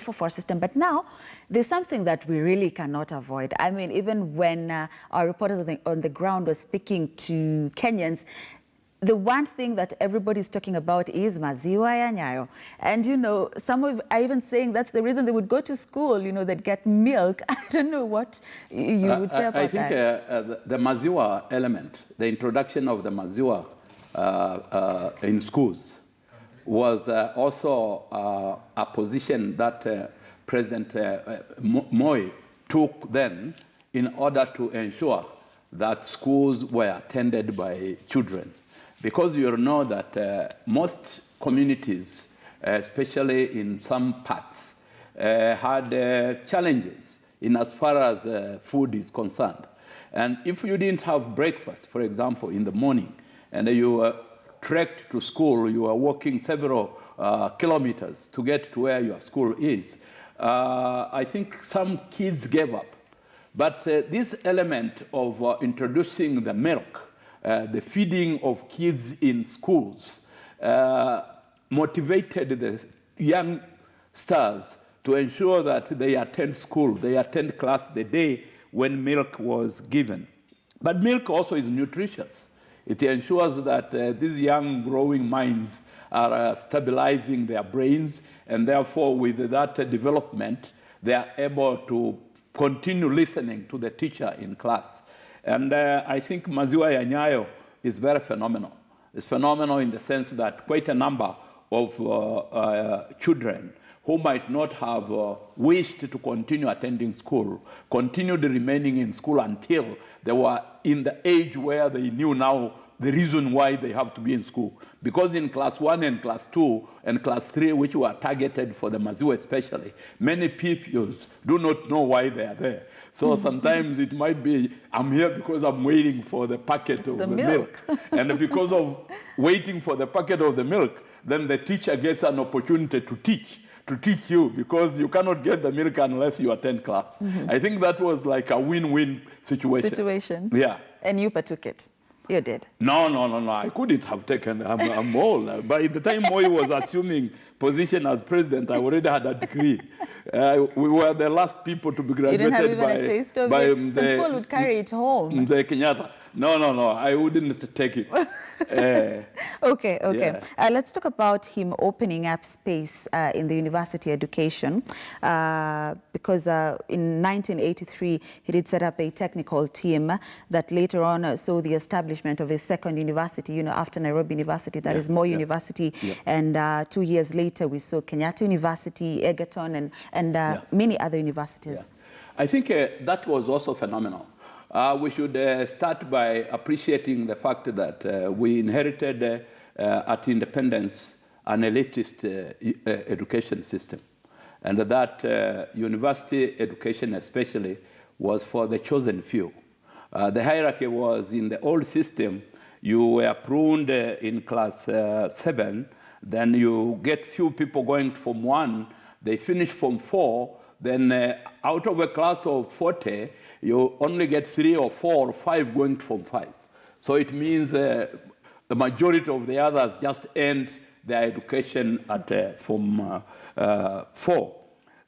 for system. But now there's something that we really cannot avoid. I mean, even when our reporters on the ground were speaking to Kenyans, the one thing that everybody's talking about is maziwa ya Nyayo. And, you know, some are even saying that's the reason they would go to school, you know, they'd get milk. I don't know what you would say about that. I think the maziwa element, the introduction of the maziwa in schools was also a position that President Moi took then in order to ensure that schools were attended by children. Because you know that most communities, especially in some parts, had challenges in as far as food is concerned. And if you didn't have breakfast, for example, in the morning, and you trekked to school, you are walking several kilometers to get to where your school is, I think some kids gave up. But this element of introducing the milk, the feeding of kids in schools, motivated the young stars to ensure that they attend school, they attend class the day when milk was given. But milk also is nutritious. It ensures that these young growing minds are stabilizing their brains, and therefore with that development, they are able to continue listening to the teacher in class. And I think maziwa ya Nyayo is very phenomenal. It's phenomenal in the sense that quite a number of children who might not have wished to continue attending school, continued remaining in school until they were in the age where they knew now the reason why they have to be in school. Because in class 1 and class 2 and class 3, which were targeted for the maziwa especially, many pupils do not know why they are there. So sometimes it might be, I'm here because I'm waiting for the packet of the milk. And because of waiting for the packet of the milk, then the teacher gets an opportunity to teach you, because you cannot get the milk unless you attend class. I think that was like a win-win situation. Yeah. And you partook it. You did. No. I couldn't have taken. I'm old. By the time Moi was assuming position as president, I already had a degree. We were the last people to be graduated. You didn't have even a taste of it? Some people would carry it home. Mzee Kenyatta. No. I wouldn't take it. Okay. Yeah. Let's talk about him opening up space in the university education, because in 1983 he did set up a technical team that later on saw the establishment of a second university, you know, after Nairobi University, that is Moi University, and 2 years later we saw Kenyatta University, Egerton, and many other universities. I think that was also phenomenal. We should start by appreciating the fact that we inherited at independence an elitist education system, and that university education especially was for the chosen few. The hierarchy was in the old system. You were pruned in class 7, then you get few people going from 1, they finish from 4, then out of a class of 40, you only get 3 or 4 or 5 going from 5. So it means the majority of the others just end their education at from 4.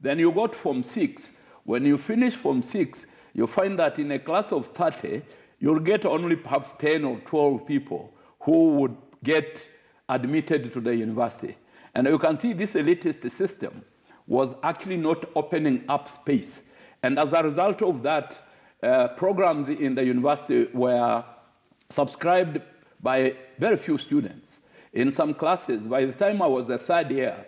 Then you got from 6. When you finish from 6, you find that in a class of 30, you'll get only perhaps 10 or 12 people who would get admitted to the university. And you can see this elitist system was actually not opening up space. And as a result of that, programs in the university were subscribed by very few students. In some classes, by the time I was a third year,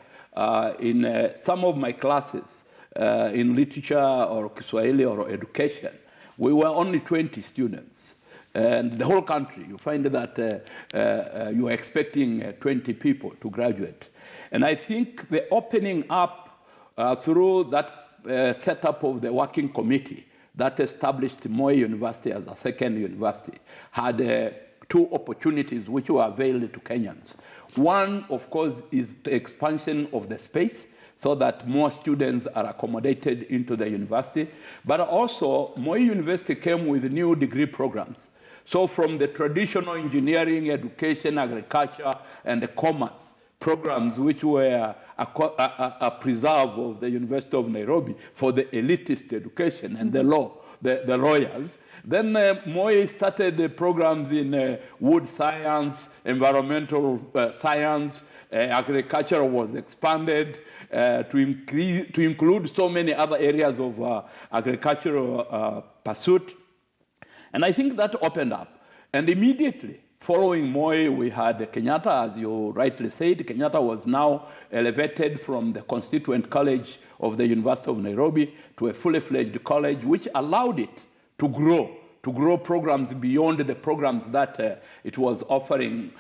in some of my classes, in literature or Kiswahili or education, we were only 20 students. And the whole country, you find that you are expecting 20 people to graduate. And I think the opening up through that setup of the working committee that established Moi University as a second university had 2 opportunities which were available to Kenyans. One, of course, is the expansion of the space so that more students are accommodated into the university. But also, Moi University came with new degree programs. So from the traditional engineering, education, agriculture, and the commerce programs which were a preserve of the University of Nairobi for the elitist education and the lawyers. Then Moi started programs in wood science, environmental science, agriculture was expanded to include so many other areas of agricultural pursuit. And I think that opened up. And immediately following Moi, we had Kenyatta, as you rightly said. Kenyatta was now elevated from the Constituent College of the University of Nairobi to a fully fledged college, which allowed it to grow programs beyond the programs that it was offering,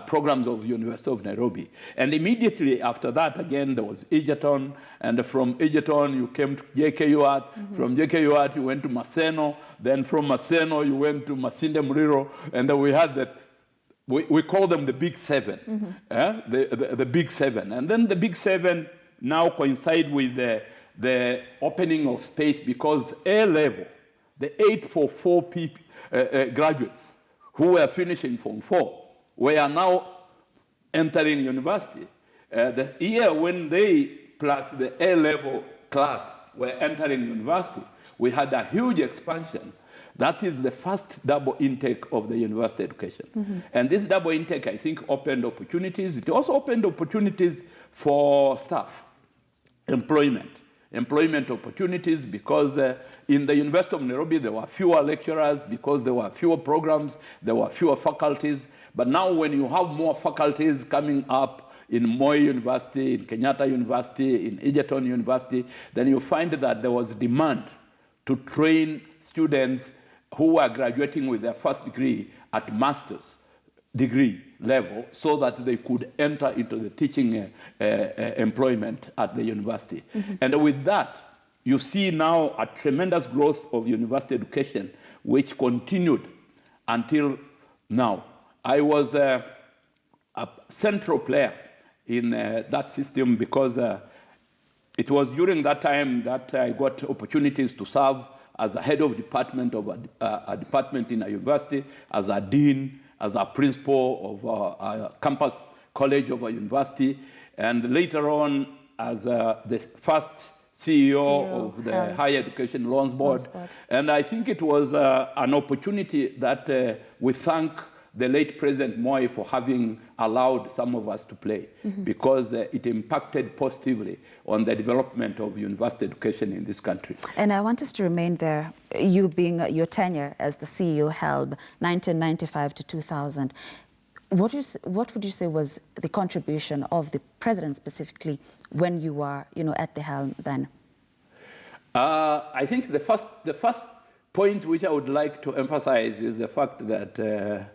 programs of the University of Nairobi. And immediately after that, again, there was Egerton, and from Egerton you came to JKUAT, from JKUAT you went to Maseno, then from Maseno you went to Masinde Muliro, and then we had that, we call them the Big Seven, the Big Seven. And then the Big Seven now coincide with the opening of space, because A-level, the 844 people, graduates who were finishing Form 4 were now entering university. The year when they plus the A-level class were entering university, we had a huge expansion. That is the first double intake of the university education. And this double intake, I think, opened opportunities. It also opened opportunities for staff, employment opportunities, because in the University of Nairobi, there were fewer lecturers because there were fewer programs, there were fewer faculties. But now when you have more faculties coming up in Moi University, in Kenyatta University, in Egerton University, then you find that there was demand to train students who are graduating with their first degree at master's degree level, so that they could enter into the teaching employment at the university. And with that, you see now a tremendous growth of university education, which continued until now. I was a central player in that system, because it was during that time that I got opportunities to serve as a head of department of a department in a university, as a dean, as a principal of a campus college of a university, and later on as the first CEO of the Higher Education Loans Board. And I think it was an opportunity that we thank the late President Moi for having allowed some of us to play, because it impacted positively on the development of university education in this country. And I want us to remain there, you being your tenure as the CEO HELB, 1995 to 2000. What would you say was the contribution of the president specifically when you were, at the helm then? I think the first point which I would like to emphasize is the fact that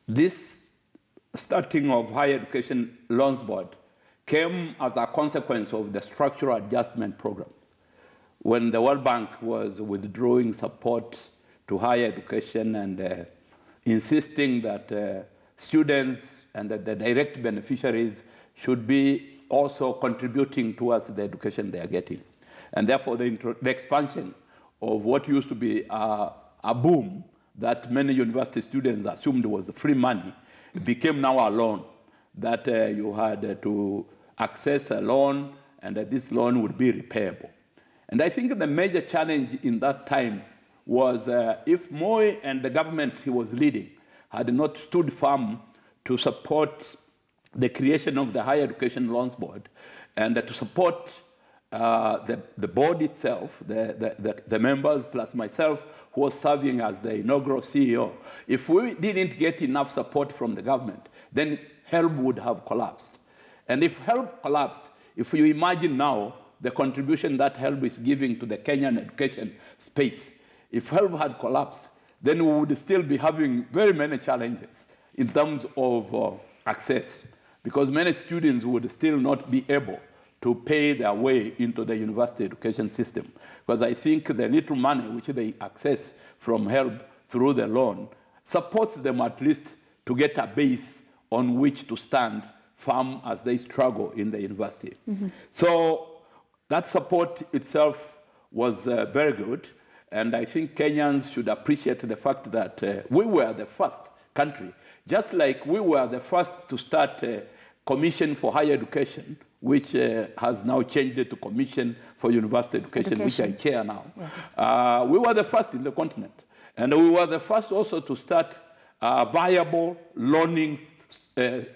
this starting of Higher Education Loans Board came as a consequence of the structural adjustment program. When the World Bank was withdrawing support to higher education and insisting that students and that the direct beneficiaries should be also contributing towards the education they are getting. And therefore, the expansion of what used to be a boom that many university students assumed was free money became now a loan, that you had to access a loan, and that this loan would be repayable. And I think the major challenge in that time was if Moi and the government he was leading had not stood firm to support the creation of the Higher Education Loans Board, and to support the board itself, the members plus myself, who was serving as the inaugural CEO, if we didn't get enough support from the government, then HELB would have collapsed. And if HELB collapsed, if you imagine now the contribution that HELB is giving to the Kenyan education space, if HELB had collapsed, then we would still be having very many challenges in terms of access, because many students would still not be able to pay their way into the university education system. Because I think the little money which they access from HELB through the loan supports them at least to get a base on which to stand firm as they struggle in the university. So that support itself was very good. And I think Kenyans should appreciate the fact that we were the first country, just like we were the first to start Commission for Higher Education, which has now changed to Commission for University Education, which I chair now. Yeah. We were the first in the continent. And we were the first also to start a viable learning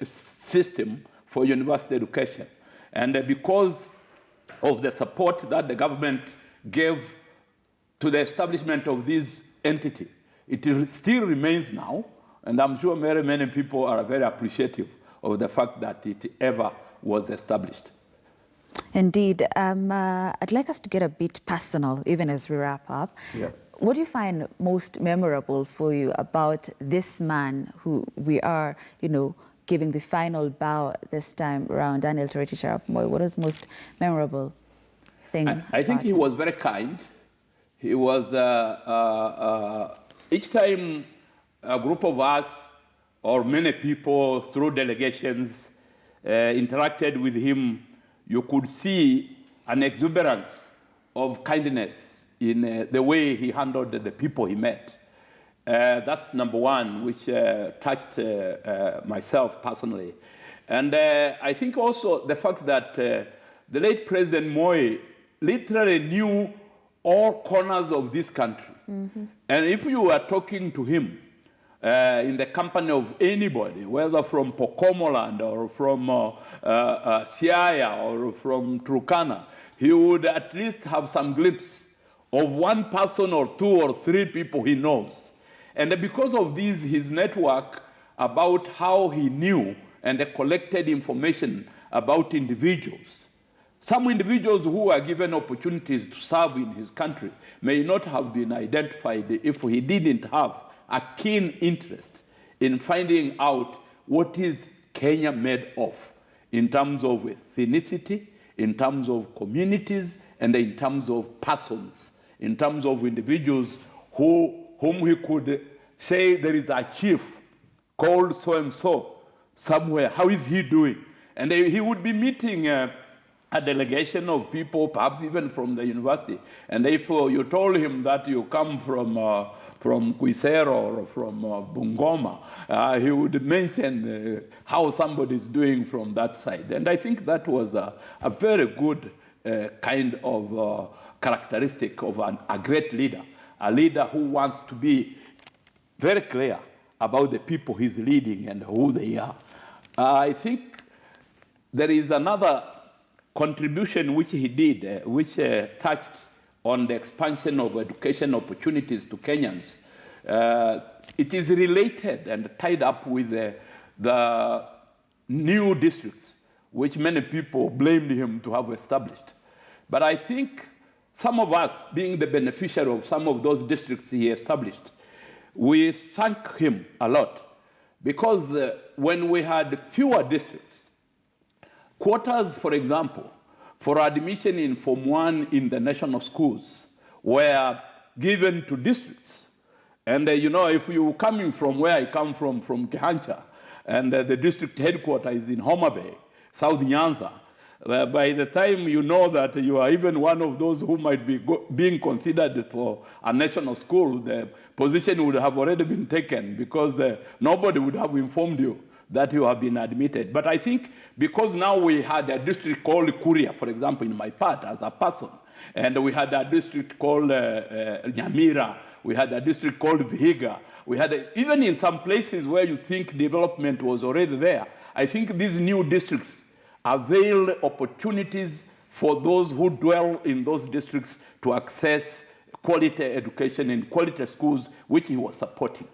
system for university education. And because of the support that the government gave to the establishment of this entity, it still remains now, and I'm sure very many people are very appreciative of the fact that it ever was established. Indeed. I'd like us to get a bit personal, even as we wrap up. Yeah. What do you find most memorable for you about this man who we are, giving the final bow this time around, Daniel Toroitich arap Moi? What is the most memorable thing? I think he was very kind. He was, each time a group of us or many people through delegations interacted with him, you could see an exuberance of kindness in the way he handled the people he met. That's number one, which touched myself personally. And I think also the fact that the late President Moi literally knew all corners of this country. Mm-hmm. And if you were talking to him in the company of anybody, whether from Pokomoland or from Siaya or from Turkana, he would at least have some glimpse of one person or two or three people he knows. And because of this, his network about how he knew and collected information about individuals. Some individuals who were given opportunities to serve in his country may not have been identified if he didn't have a keen interest in finding out what is Kenya made of in terms of ethnicity, in terms of communities, and in terms of persons, in terms of individuals whom he could say there is a chief called so-and-so somewhere. How is he doing? And he would be meeting a delegation of people, perhaps even from the university. And if you told him that you come from Quisero or from Bungoma, he would mention how somebody is doing from that side. And I think that was a very good kind of characteristic of a great leader, a leader who wants to be very clear about the people he's leading and who they are. I think there is another contribution which he did, which touched on the expansion of education opportunities to Kenyans. It is related and tied up with the new districts, which many people blamed him to have established. But I think some of us, being the beneficiary of some of those districts he established, we thank him a lot, because when we had fewer districts, quotas, for example, for admission in Form 1 in the national schools were given to districts. And if you're coming from where I come from Kehancha, and the district headquarters is in Homa Bay, South Nyanza, by the time you know that you are even one of those who might be being considered for a national school, the position would have already been taken, because nobody would have informed you that you have been admitted. But I think because now we had a district called Kuria, for example, in my part as a person, and we had a district called Nyamira, we had a district called Vihiga, we had even in some places where you think development was already there, I think these new districts avail opportunities for those who dwell in those districts to access quality education in quality schools, which he was supporting.